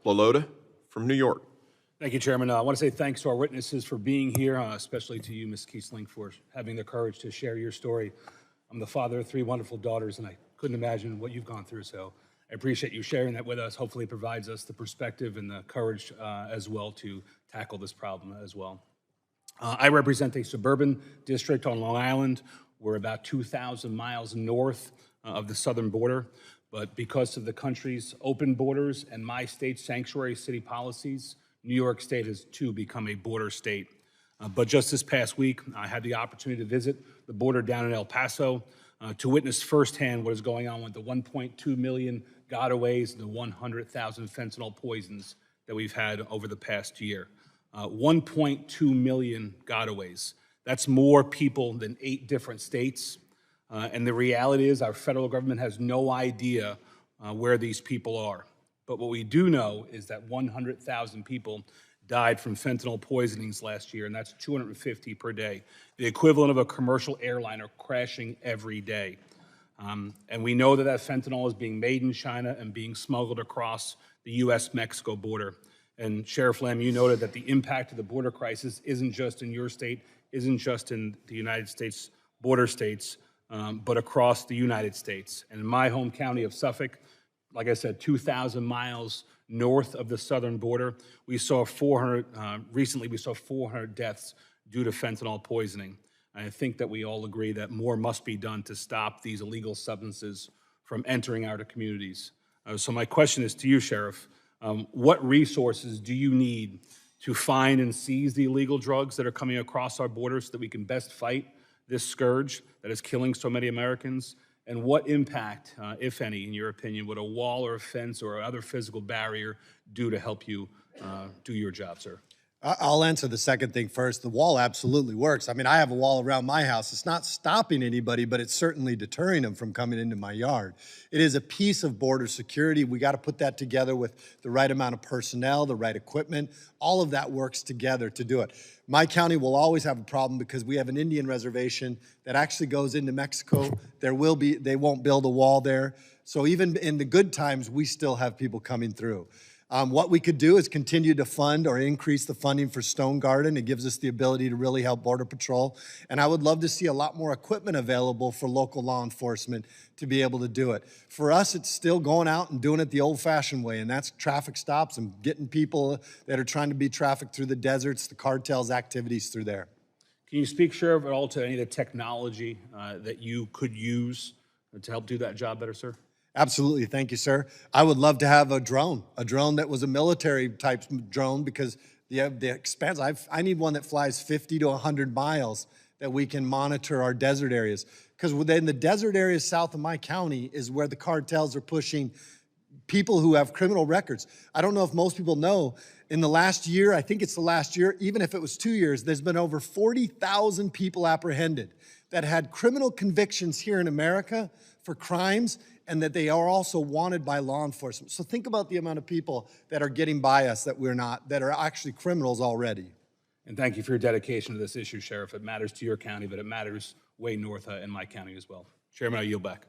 LaLota from New York. Thank you, Chairman. I want to say thanks to our witnesses for being here, especially to you, Ms. Kiesling, for having the courage to share your story. I'm the father of 3 wonderful daughters, and I couldn't imagine what you've gone through, so I appreciate you sharing that with us. Hopefully it provides us the perspective and the courage as well to tackle this problem as well. I represent a suburban district on Long Island. We're about 2,000 miles north of the southern border, but because of the country's open borders and my state's sanctuary city policies, New York State has too become a border state. But just this past week, I had the opportunity to visit the border down in El Paso to witness firsthand what is going on with the 1.2 million gotaways and the 100,000 fentanyl poisons that we've had over the past year. 1.2 million gotaways. That's more people than 8 different states. And the reality is our federal government has no idea where these people are. But what we do know is that 100,000 people died from fentanyl poisonings last year, and that's 250 per day, the equivalent of a commercial airliner crashing every day. And we know that that fentanyl is being made in China and being smuggled across the U.S.-Mexico border. And Sheriff Lamb, you noted that the impact of the border crisis isn't just in your state, isn't just in the United States border states, but across the United States. And in my home county of Suffolk, like I said, 2,000 miles north of the southern border, we saw recently we saw 400 deaths due to fentanyl poisoning. And I think that we all agree that more must be done to stop these illegal substances from entering our communities. So my question is to you, Sheriff, what resources do you need to find and seize the illegal drugs that are coming across our borders so that we can best fight this scourge that is killing so many Americans? And what impact, if any, in your opinion, would a wall or a fence or other physical barrier do to help you do your job, sir? I'll answer the second thing first. The wall absolutely works. I mean, I have a wall around my house. It's not stopping anybody, but it's certainly deterring them from coming into my yard. It is a piece of border security. We got to put that together with the right amount of personnel, the right equipment. All of that works together to do it. My county will always have a problem because we have an Indian reservation that actually goes into Mexico. They won't build a wall there. So even in the good times, we still have people coming through. What we could do is continue to fund or increase the funding for Stone Garden. It gives us the ability to really help Border Patrol. And I would love to see a lot more equipment available for local law enforcement to be able to do it. For us, it's still going out and doing it the old-fashioned way, and that's traffic stops and getting people that are trying to be trafficked through the deserts, the cartels' activities through there. Can you speak, Sheriff, at all to any of the technology that you could use to help do that job better, sir? Absolutely. Thank you, sir. I would love to have a drone that was a military-type drone because the expense, I need one that flies 50 to 100 miles that we can monitor our desert areas. Because within the desert areas south of my county is where the cartels are pushing people who have criminal records. I don't know if most people know, in the last year, I think it's the last year, even if it was 2 years, there's been over 40,000 people apprehended that had criminal convictions here in America for crimes and that they are also wanted by law enforcement. So think about the amount of people that are getting by us that are actually criminals already. And thank you for your dedication to this issue, Sheriff. It matters to your county, but it matters way north in my county as well. Chairman, I yield back.